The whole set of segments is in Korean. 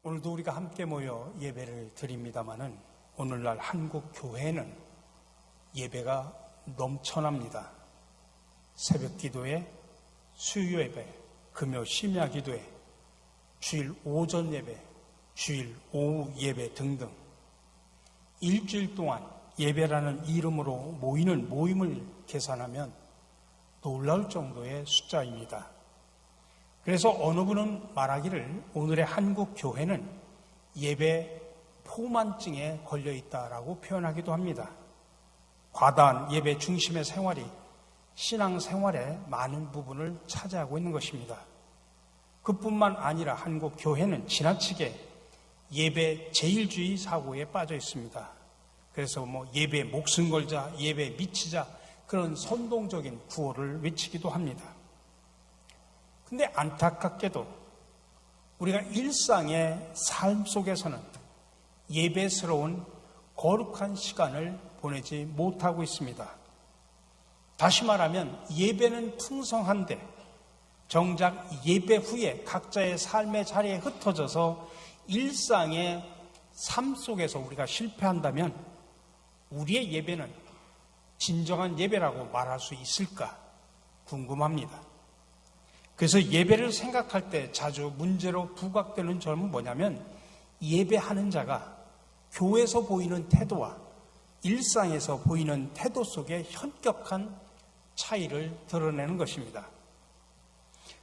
오늘도 우리가 함께 모여 예배를 드립니다마는 오늘날 한국 교회는 예배가 넘쳐납니다. 새벽 기도회, 수요 예배, 금요 심야 기도회, 주일 오전 예배, 주일 오후 예배 등등 일주일 동안 예배라는 이름으로 모이는 모임을 계산하면 놀라울 정도의 숫자입니다. 그래서 어느 분은 말하기를 오늘의 한국 교회는 예배 포만증에 걸려 있다라고 표현하기도 합니다. 과다한 예배 중심의 생활이 신앙생활의 많은 부분을 차지하고 있는 것입니다. 그뿐만 아니라 한국 교회는 지나치게 예배 제일주의 사고에 빠져 있습니다. 그래서 예배 목숨 걸자, 예배 미치자 그런 선동적인 구호를 외치기도 합니다. 근데 안타깝게도 우리가 일상의 삶 속에서는 예배스러운 거룩한 시간을 보내지 못하고 있습니다. 다시 말하면 예배는 풍성한데 정작 예배 후에 각자의 삶의 자리에 흩어져서 일상의 삶 속에서 우리가 실패한다면 우리의 예배는 진정한 예배라고 말할 수 있을까 궁금합니다. 그래서 예배를 생각할 때 자주 문제로 부각되는 점은 뭐냐면 예배하는 자가 교회에서 보이는 태도와 일상에서 보이는 태도 속에 현격한 차이를 드러내는 것입니다.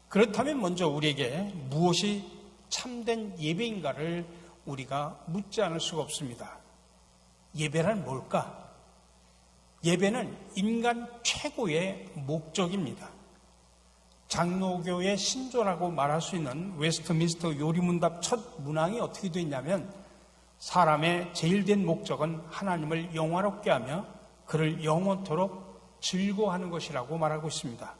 그렇다면 먼저 우리에게 무엇이 참된 예배인가를 우리가 묻지 않을 수가 없습니다. 예배란 뭘까? 예배는 인간 최고의 목적입니다. 장로교의 신조라고 말할 수 있는 웨스트민스터 요리문답 첫 문항이 어떻게 되어 있냐면 사람의 제일된 목적은 하나님을 영화롭게 하며 그를 영원토록 즐거워하는 것이라고 말하고 있습니다.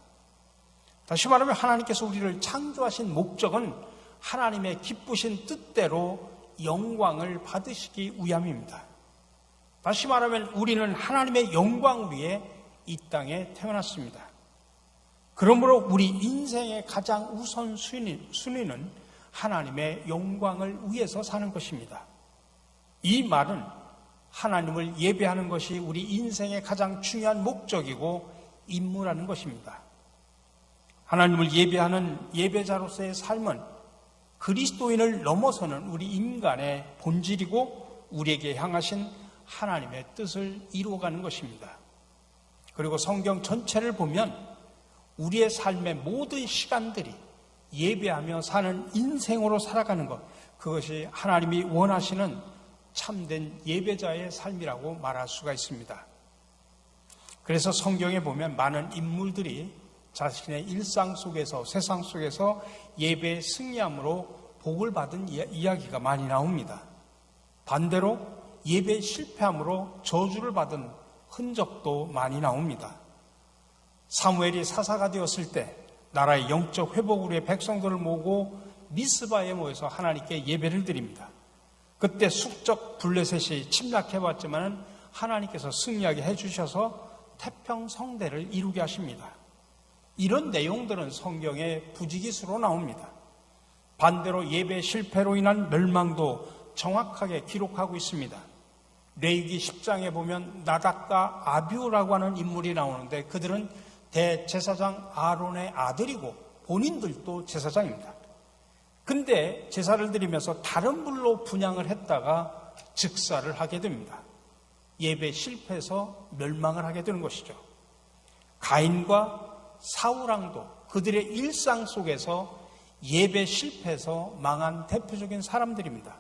다시 말하면 하나님께서 우리를 창조하신 목적은 하나님의 기쁘신 뜻대로 영광을 받으시기 위함입니다. 다시 말하면 우리는 하나님의 영광을 위해 이 땅에 태어났습니다. 그러므로 우리 인생의 가장 우선 순위는 하나님의 영광을 위해서 사는 것입니다. 이 말은 하나님을 예배하는 것이 우리 인생의 가장 중요한 목적이고 임무라는 것입니다. 하나님을 예배하는 예배자로서의 삶은 그리스도인을 넘어서는 우리 인간의 본질이고 우리에게 향하신 하나님의 뜻을 이루어가는 것입니다. 그리고 성경 전체를 보면 우리의 삶의 모든 시간들이 예배하며 사는 인생으로 살아가는 것, 그것이 하나님이 원하시는 참된 예배자의 삶이라고 말할 수가 있습니다. 그래서 성경에 보면 많은 인물들이 자신의 일상 속에서 세상 속에서 예배에 승리함으로 복을 받은 이야기가 많이 나옵니다. 반대로 예배에 실패함으로 저주를 받은 흔적도 많이 나옵니다. 사무엘이 사사가 되었을 때 나라의 영적 회복을 위해 백성들을 모으고 미스바에 모여서 하나님께 예배를 드립니다. 그때 숙적 블레셋이 침략해봤지만 하나님께서 승리하게 해주셔서 태평성대를 이루게 하십니다. 이런 내용들은 성경에 부지기수로 나옵니다. 반대로 예배 실패로 인한 멸망도 정확하게 기록하고 있습니다. 레위기 10장에 보면 나답과 아비후라고 하는 인물이 나오는데 그들은 대제사장 아론의 아들이고 본인들도 제사장입니다. 근데 제사를 드리면서 다른 불로 분향을 했다가 즉사를 하게 됩니다. 예배 실패해서 멸망을 하게 되는 것이죠. 가인과 사울왕도 그들의 일상 속에서 예배 실패해서 망한 대표적인 사람들입니다.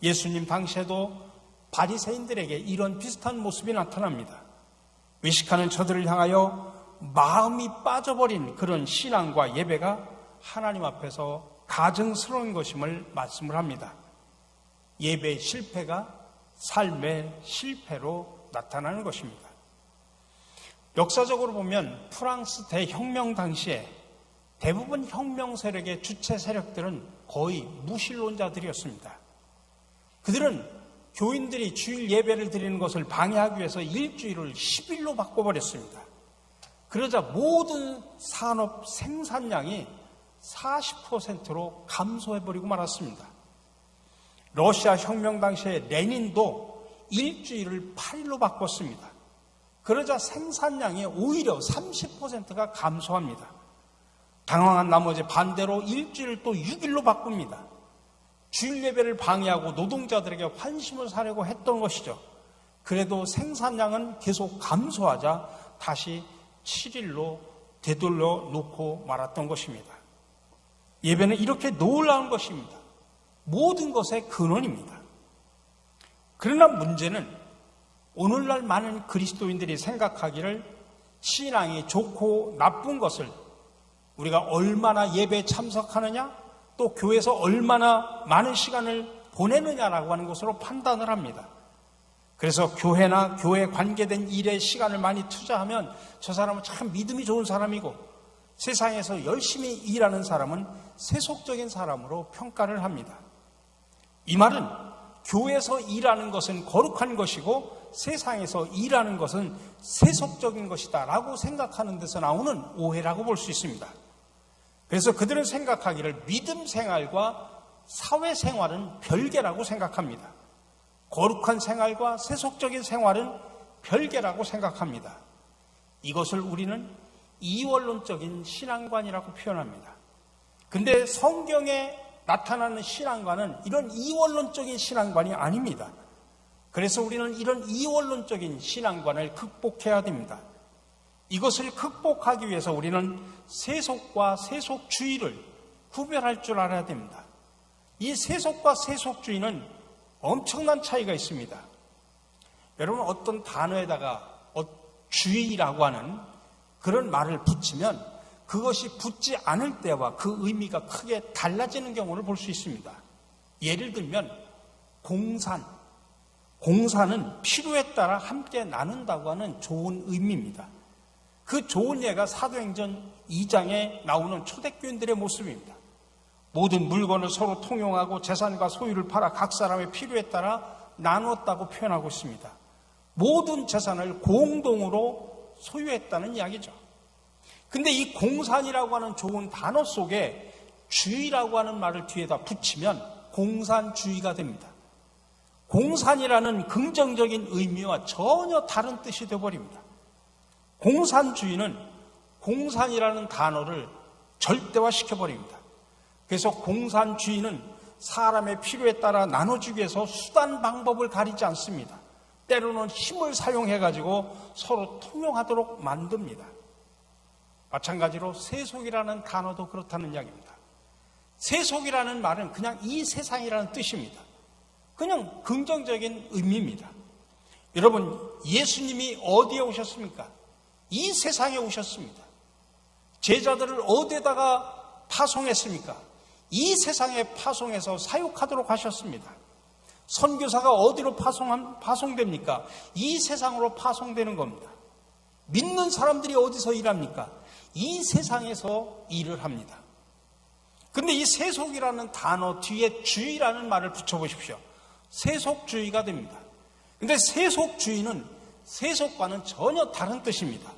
예수님 당시에도 바리새인들에게 이런 비슷한 모습이 나타납니다. 외식하는 저들을 향하여 마음이 빠져버린 그런 신앙과 예배가 하나님 앞에서 가증스러운 것임을 말씀을 합니다. 예배의 실패가 삶의 실패로 나타나는 것입니다. 역사적으로 보면 프랑스 대혁명 당시에 대부분 혁명 세력의 주체 세력들은 거의 무신론자들이었습니다. 그들은 교인들이 주일 예배를 드리는 것을 방해하기 위해서 일주일을 10일로 바꿔버렸습니다. 그러자 모든 산업 생산량이 40%로 감소해버리고 말았습니다. 러시아 혁명 당시에 레닌도 일주일을 8일로 바꿨습니다. 그러자 생산량이 오히려 30%가 감소합니다. 당황한 나머지 반대로 일주일을 또 6일로 바꿉니다. 주일 예배를 방해하고 노동자들에게 환심을 사려고 했던 것이죠. 그래도 생산량은 계속 감소하자 다시 7일로 되돌려 놓고 말았던 것입니다. 예배는 이렇게 놀라운 것입니다. 모든 것의 근원입니다. 그러나 문제는 오늘날 많은 그리스도인들이 생각하기를 신앙이 좋고 나쁜 것을 우리가 얼마나 예배에 참석하느냐, 또 교회에서 얼마나 많은 시간을 보내느냐라고 하는 것으로 판단을 합니다. 그래서 교회나 교회에 관계된 일에 시간을 많이 투자하면 저 사람은 참 믿음이 좋은 사람이고, 세상에서 열심히 일하는 사람은 세속적인 사람으로 평가를 합니다. 이 말은 교회에서 일하는 것은 거룩한 것이고 세상에서 일하는 것은 세속적인 것이다 라고 생각하는 데서 나오는 오해라고 볼 수 있습니다. 그래서 그들은 생각하기를 믿음 생활과 사회 생활은 별개라고 생각합니다. 거룩한 생활과 세속적인 생활은 별개라고 생각합니다. 이것을 우리는 이원론적인 신앙관이라고 표현합니다. 근데 성경에 나타나는 신앙관은 이런 이원론적인 신앙관이 아닙니다. 그래서 우리는 이런 이원론적인 신앙관을 극복해야 됩니다. 이것을 극복하기 위해서 우리는 세속과 세속주의를 구별할 줄 알아야 됩니다. 이 세속과 세속주의는 엄청난 차이가 있습니다. 여러분, 어떤 단어에다가 주의라고 하는 그런 말을 붙이면 그것이 붙지 않을 때와 그 의미가 크게 달라지는 경우를 볼 수 있습니다. 예를 들면 공산은 필요에 따라 함께 나눈다고 하는 좋은 의미입니다. 그 좋은 예가 사도행전 2장에 나오는 초대교인들의 모습입니다. 모든 물건을 서로 통용하고 재산과 소유를 팔아 각 사람의 필요에 따라 나누었다고 표현하고 있습니다. 모든 재산을 공동으로 소유했다는 이야기죠. 근데 이 공산이라고 하는 좋은 단어 속에 주의라고 하는 말을 뒤에다 붙이면 공산주의가 됩니다. 공산이라는 긍정적인 의미와 전혀 다른 뜻이 되어버립니다. 공산주의는 공산이라는 단어를 절대화시켜버립니다. 그래서 공산주의는 사람의 필요에 따라 나눠주기 위해서 수단 방법을 가리지 않습니다. 때로는 힘을 사용해가지고 서로 통용하도록 만듭니다. 마찬가지로 세속이라는 단어도 그렇다는 이야기입니다. 세속이라는 말은 그냥 이 세상이라는 뜻입니다. 그냥 긍정적인 의미입니다. 여러분, 예수님이 어디에 오셨습니까? 이 세상에 오셨습니다. 제자들을 어디에다가 파송했습니까? 이 세상에 파송해서 사역하도록 하셨습니다. 선교사가 어디로 파송됩니까? 이 세상으로 파송되는 겁니다. 믿는 사람들이 어디서 일합니까? 이 세상에서 일을 합니다. 근데 이 세속이라는 단어 뒤에 주의라는 말을 붙여보십시오. 세속주의가 됩니다. 근데 세속주의는 세속과는 전혀 다른 뜻입니다.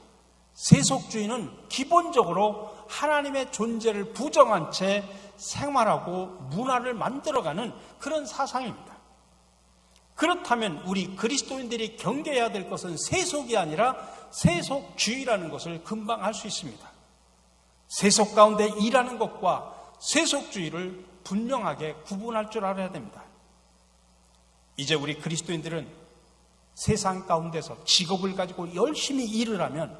세속주의는 기본적으로 하나님의 존재를 부정한 채 생활하고 문화를 만들어가는 그런 사상입니다. 그렇다면 우리 그리스도인들이 경계해야 될 것은 세속이 아니라 세속주의라는 것을 금방 알 수 있습니다. 세속 가운데 일하는 것과 세속주의를 분명하게 구분할 줄 알아야 됩니다. 이제 우리 그리스도인들은 세상 가운데서 직업을 가지고 열심히 일을 하면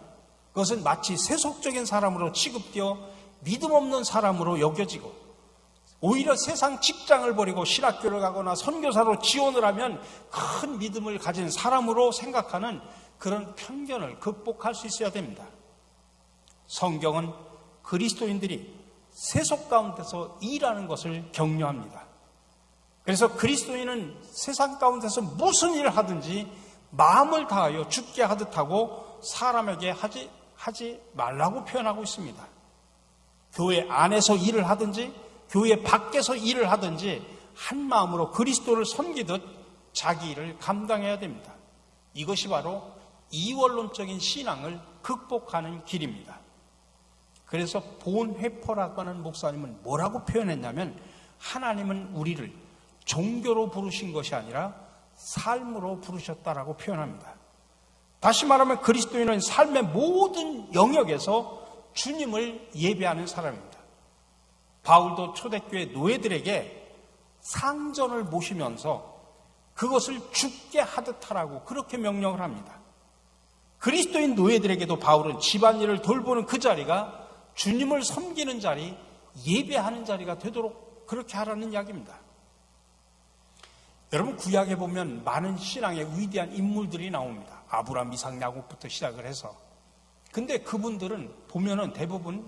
그것은 마치 세속적인 사람으로 취급되어 믿음 없는 사람으로 여겨지고, 오히려 세상 직장을 버리고 신학교를 가거나 선교사로 지원을 하면 큰 믿음을 가진 사람으로 생각하는 그런 편견을 극복할 수 있어야 됩니다. 성경은 그리스도인들이 세속 가운데서 일하는 것을 격려합니다. 그래서 그리스도인은 세상 가운데서 무슨 일을 하든지 마음을 다하여 죽게 하듯 하고 사람에게 하지 말라고 표현하고 있습니다. 교회 안에서 일을 하든지 교회 밖에서 일을 하든지 한 마음으로 그리스도를 섬기듯 자기 일을 감당해야 됩니다. 이것이 바로 이원론적인 신앙을 극복하는 길입니다. 그래서 본 회퍼라고 하는 목사님은 뭐라고 표현했냐면, 하나님은 우리를 종교로 부르신 것이 아니라 삶으로 부르셨다라고 표현합니다. 다시 말하면 그리스도인은 삶의 모든 영역에서 주님을 예배하는 사람입니다. 바울도 초대교회 노예들에게 상전을 모시면서 그것을 죽게 하듯 하라고 그렇게 명령을 합니다. 그리스도인 노예들에게도 바울은 집안일을 돌보는 그 자리가 주님을 섬기는 자리, 예배하는 자리가 되도록 그렇게 하라는 이야기입니다. 여러분, 구약에 보면 많은 신앙의 위대한 인물들이 나옵니다. 아브라함, 이삭, 야곱부터 시작을 해서. 근데 그분들은 보면은 대부분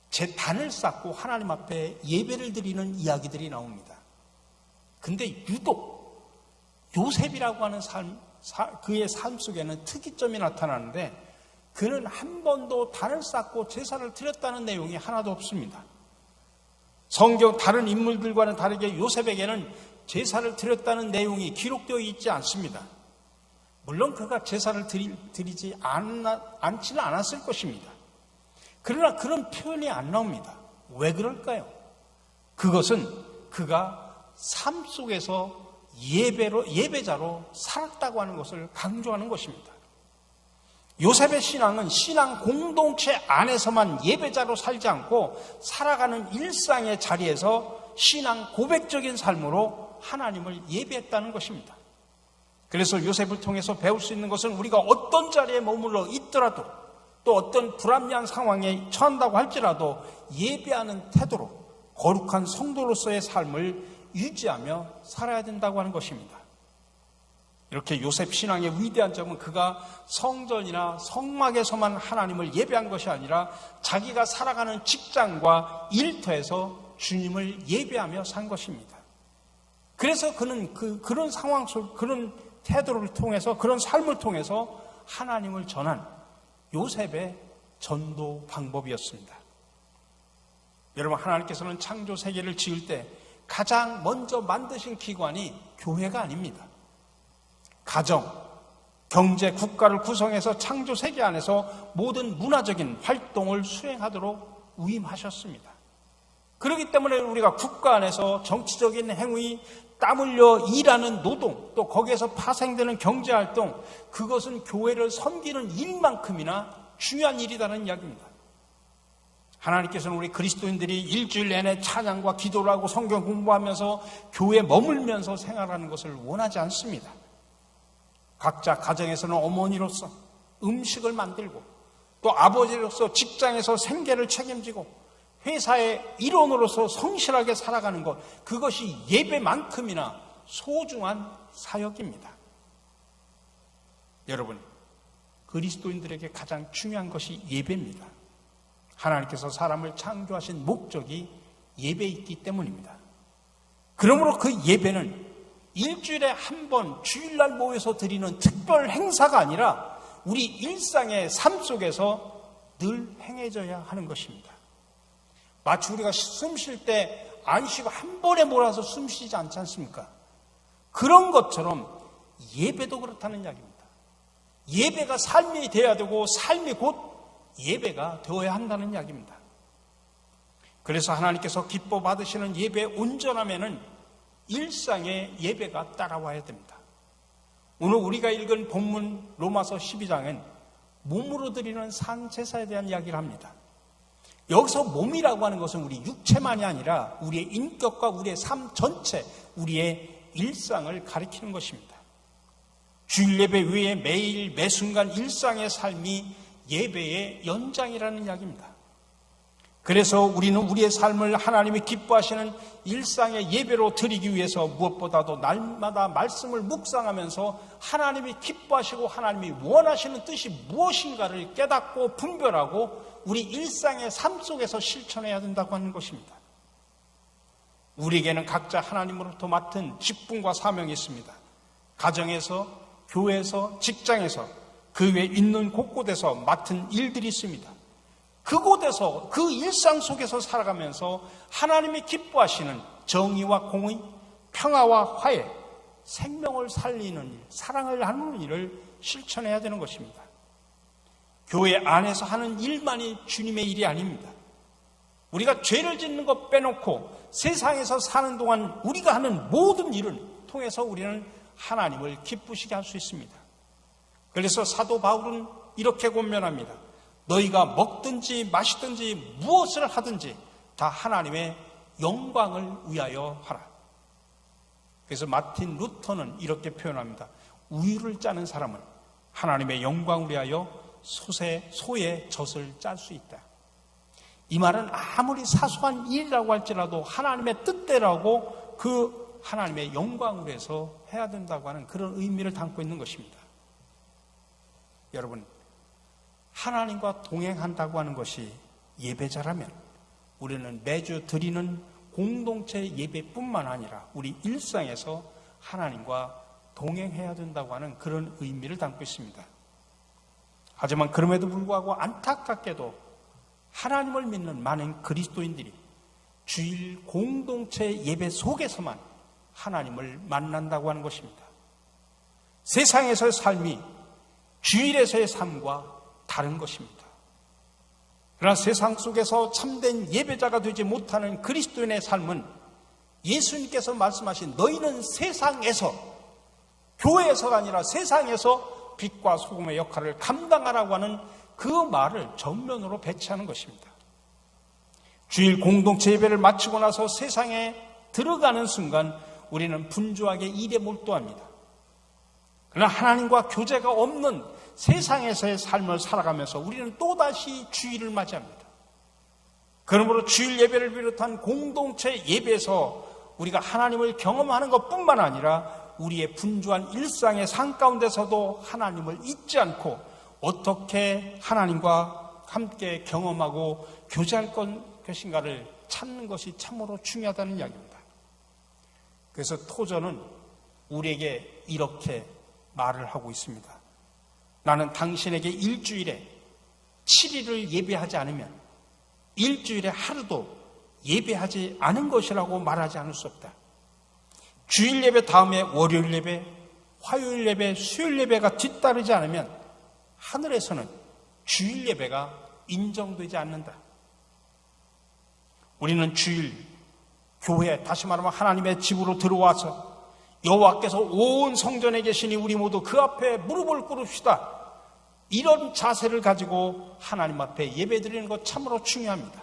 제 단을 쌓고 하나님 앞에 예배를 드리는 이야기들이 나옵니다. 근데 유독 요셉이라고 하는 그의 삶 속에는 특이점이 나타나는데 그는 한 번도 단을 쌓고 제사를 드렸다는 내용이 하나도 없습니다. 성경 다른 인물들과는 다르게 요셉에게는 제사를 드렸다는 내용이 기록되어 있지 않습니다. 물론 그가 제사를 드리지 않지는 않았을 것입니다. 그러나 그런 표현이 안 나옵니다. 왜 그럴까요? 그것은 그가 삶 속에서 예배자로 살았다고 하는 것을 강조하는 것입니다. 요셉의 신앙은 신앙 공동체 안에서만 예배자로 살지 않고 살아가는 일상의 자리에서 신앙 고백적인 삶으로 하나님을 예배했다는 것입니다. 그래서 요셉을 통해서 배울 수 있는 것은 우리가 어떤 자리에 머물러 있더라도 또 어떤 불합리한 상황에 처한다고 할지라도 예배하는 태도로 거룩한 성도로서의 삶을 유지하며 살아야 된다고 하는 것입니다. 이렇게 요셉 신앙의 위대한 점은 그가 성전이나 성막에서만 하나님을 예배한 것이 아니라 자기가 살아가는 직장과 일터에서 주님을 예배하며 산 것입니다. 그래서 그는 그런 상황 속, 그런 태도를 통해서, 그런 삶을 통해서 하나님을 전한 요셉의 전도 방법이었습니다. 여러분, 하나님께서는 창조 세계를 지을 때 가장 먼저 만드신 기관이 교회가 아닙니다. 가정, 경제, 국가를 구성해서 창조 세계 안에서 모든 문화적인 활동을 수행하도록 위임하셨습니다. 그렇기 때문에 우리가 국가 안에서 정치적인 행위, 땀 흘려 일하는 노동, 또 거기에서 파생되는 경제활동, 그것은 교회를 섬기는 일만큼이나 중요한 일이라는 이야기입니다. 하나님께서는 우리 그리스도인들이 일주일 내내 찬양과 기도를 하고 성경 공부하면서 교회에 머물면서 생활하는 것을 원하지 않습니다. 각자 가정에서는 어머니로서 음식을 만들고 또 아버지로서 직장에서 생계를 책임지고 회사의 일원으로서 성실하게 살아가는 것, 그것이 예배만큼이나 소중한 사역입니다. 여러분, 그리스도인들에게 가장 중요한 것이 예배입니다. 하나님께서 사람을 창조하신 목적이 예배에 있기 때문입니다. 그러므로 그 예배는 일주일에 한 번 주일날 모여서 드리는 특별 행사가 아니라 우리 일상의 삶 속에서 늘 행해져야 하는 것입니다. 마치 우리가 숨 쉴 때 안 쉬고 한 번에 몰아서 숨 쉬지 않지 않습니까? 그런 것처럼 예배도 그렇다는 이야기입니다. 예배가 삶이 되어야 되고 삶이 곧 예배가 되어야 한다는 이야기입니다. 그래서 하나님께서 기뻐 받으시는 예배의 온전함에는 일상의 예배가 따라와야 됩니다. 오늘 우리가 읽은 본문 로마서 12장은 몸으로 드리는 산제사에 대한 이야기를 합니다. 여기서 몸이라고 하는 것은 우리 육체만이 아니라 우리의 인격과 우리의 삶 전체, 우리의 일상을 가리키는 것입니다. 주일 예배 외에 매일 매순간 일상의 삶이 예배의 연장이라는 이야기입니다. 그래서 우리는 우리의 삶을 하나님이 기뻐하시는 일상의 예배로 드리기 위해서 무엇보다도 날마다 말씀을 묵상하면서 하나님이 기뻐하시고 하나님이 원하시는 뜻이 무엇인가를 깨닫고 분별하고 우리 일상의 삶 속에서 실천해야 된다고 하는 것입니다. 우리에게는 각자 하나님으로부터 맡은 직분과 사명이 있습니다. 가정에서, 교회에서, 직장에서, 그 외에 있는 곳곳에서 맡은 일들이 있습니다. 그곳에서, 그 일상 속에서 살아가면서 하나님이 기뻐하시는 정의와 공의, 평화와 화해, 생명을 살리는 일, 사랑을 하는 일을 실천해야 되는 것입니다. 교회 안에서 하는 일만이 주님의 일이 아닙니다. 우리가 죄를 짓는 것 빼놓고 세상에서 사는 동안 우리가 하는 모든 일을 통해서 우리는 하나님을 기쁘시게 할 수 있습니다. 그래서 사도 바울은 이렇게 권면합니다. 너희가 먹든지 마시든지 무엇을 하든지 다 하나님의 영광을 위하여 하라. 그래서 마틴 루터는 이렇게 표현합니다. 우유를 짜는 사람은 하나님의 영광을 위하여 소의 젖을 짤 수 있다. 이 말은 아무리 사소한 일이라고 할지라도 하나님의 뜻대로라고 그 하나님의 영광을 위해서 해야 된다고 하는 그런 의미를 담고 있는 것입니다. 여러분, 하나님과 동행한다고 하는 것이 예배자라면 우리는 매주 드리는 공동체 예배뿐만 아니라 우리 일상에서 하나님과 동행해야 된다고 하는 그런 의미를 담고 있습니다. 하지만 그럼에도 불구하고 안타깝게도 하나님을 믿는 많은 그리스도인들이 주일 공동체 예배 속에서만 하나님을 만난다고 하는 것입니다. 세상에서의 삶이 주일에서의 삶과 다른 것입니다. 그러나 세상 속에서 참된 예배자가 되지 못하는 그리스도인의 삶은 예수님께서 말씀하신 너희는 세상에서, 교회에서가 아니라 세상에서 빛과 소금의 역할을 감당하라고 하는 그 말을 전면으로 배치하는 것입니다. 주일 공동체 예배를 마치고 나서 세상에 들어가는 순간 우리는 분주하게 일에 몰두합니다. 그러나 하나님과 교제가 없는 세상에서의 삶을 살아가면서 우리는 또다시 주일을 맞이합니다. 그러므로 주일 예배를 비롯한 공동체 예배에서 우리가 하나님을 경험하는 것뿐만 아니라 우리의 분주한 일상의 삶 가운데서도 하나님을 잊지 않고 어떻게 하나님과 함께 경험하고 교제할 것인가를 찾는 것이 참으로 중요하다는 이야기입니다. 그래서 토저는 우리에게 이렇게 말을 하고 있습니다. 나는 당신에게 일주일에 7일을 예배하지 않으면 일주일에 하루도 예배하지 않은 것이라고 말하지 않을 수 없다. 주일 예배 다음에 월요일 예배, 화요일 예배, 수요일 예배가 뒤따르지 않으면 하늘에서는 주일 예배가 인정되지 않는다. 우리는 주일 교회, 다시 말하면 하나님의 집으로 들어와서 여호와께서 온 성전에 계시니 우리 모두 그 앞에 무릎을 꿇읍시다. 이런 자세를 가지고 하나님 앞에 예배드리는 것 참으로 중요합니다.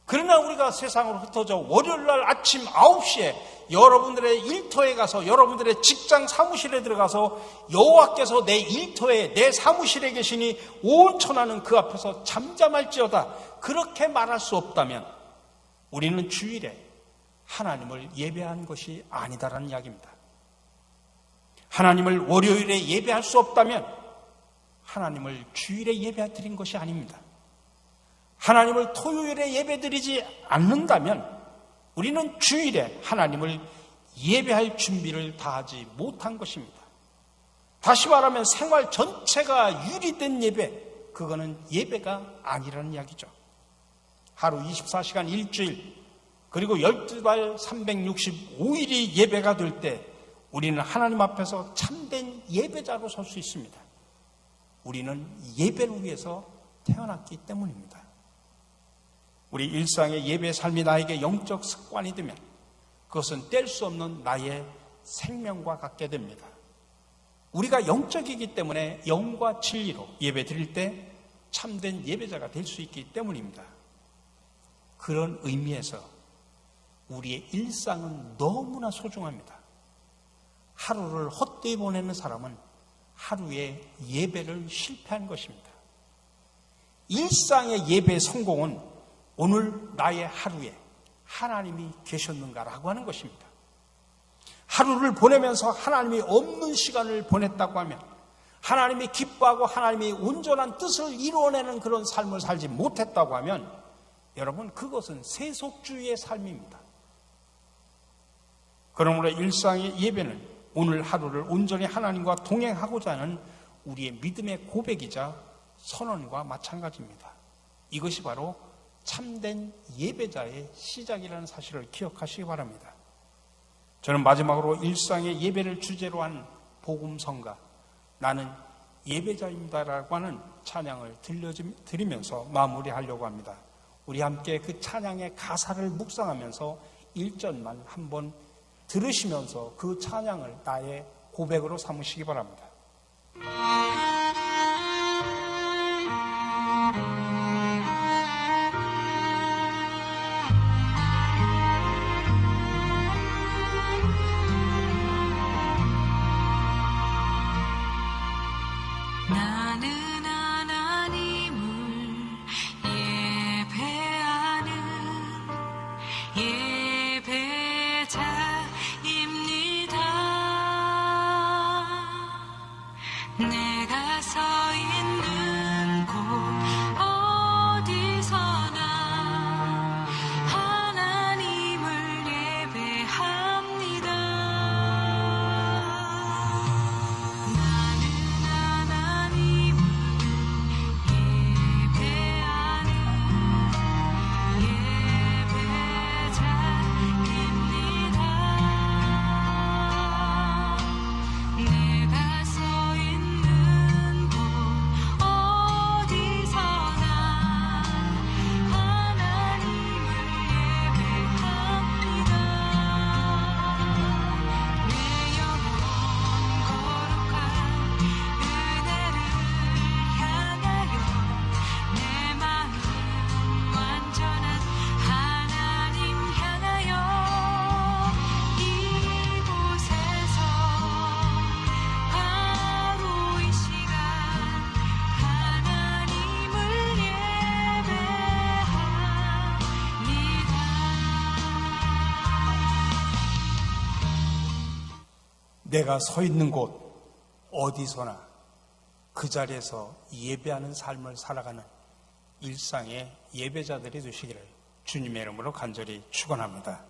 그러나 우리가 세상으로 흩어져 월요일날 아침 9시에 여러분들의 일터에 가서, 여러분들의 직장 사무실에 들어가서 여호와께서 내 일터에, 내 사무실에 계시니 온 천하는 그 앞에서 잠잠할지어다, 그렇게 말할 수 없다면 우리는 주일에 하나님을 예배한 것이 아니다라는 이야기입니다. 하나님을 월요일에 예배할 수 없다면 하나님을 주일에 예배드린 것이 아닙니다. 하나님을 토요일에 예배드리지 않는다면 우리는 주일에 하나님을 예배할 준비를 다하지 못한 것입니다. 다시 말하면 생활 전체가 유리된 예배, 그거는 예배가 아니라는 이야기죠. 하루 24시간 일주일, 그리고 12달 365일이 예배가 될 때 우리는 하나님 앞에서 참된 예배자로 설 수 있습니다. 우리는 예배를 위해서 태어났기 때문입니다. 우리 일상의 예배 삶이 나에게 영적 습관이 되면 그것은 뗄 수 없는 나의 생명과 같게 됩니다. 우리가 영적이기 때문에 영과 진리로 예배 드릴 때 참된 예배자가 될 수 있기 때문입니다. 그런 의미에서 우리의 일상은 너무나 소중합니다. 하루를 헛되이 보내는 사람은 하루의 예배를 실패한 것입니다. 일상의 예배의 성공은 오늘 나의 하루에 하나님이 계셨는가라고 하는 것입니다. 하루를 보내면서 하나님이 없는 시간을 보냈다고 하면, 하나님이 기뻐하고 하나님이 온전한 뜻을 이루어내는 그런 삶을 살지 못했다고 하면, 여러분, 그것은 세속주의의 삶입니다. 그러므로 일상의 예배는 오늘 하루를 온전히 하나님과 동행하고자 하는 우리의 믿음의 고백이자 선언과 마찬가지입니다. 이것이 바로 참된 예배자의 시작이라는 사실을 기억하시기 바랍니다. 저는 마지막으로 일상의 예배를 주제로 한 복음성가, 나는 예배자입니다라고 하는 찬양을 들려드리면서 마무리하려고 합니다. 우리 함께 그 찬양의 가사를 묵상하면서 1절만 한번 들으시면서 그 찬양을 나의 고백으로 삼으시기 바랍니다. 나는 하나님을 예배하는 예배자입니다. 내가 서 있는 곳 어디서나 하나님을 예배합니다. 나는 하나님을 예배하는 예배자입니다. 내가 서 있는 곳 어디서나 하나님을 예배합니다. 내 영혼 거룩한 은혜를 향하여 내 마음 완전한 하나님 향하여 이곳에서 바로 이 시간 하나님을 예배합니다. 내가 서 있는 곳 어디서나 그 자리에서 예배하는 삶을 살아가는 일상의 예배자들이 되시기를 주님의 이름으로 간절히 축원합니다.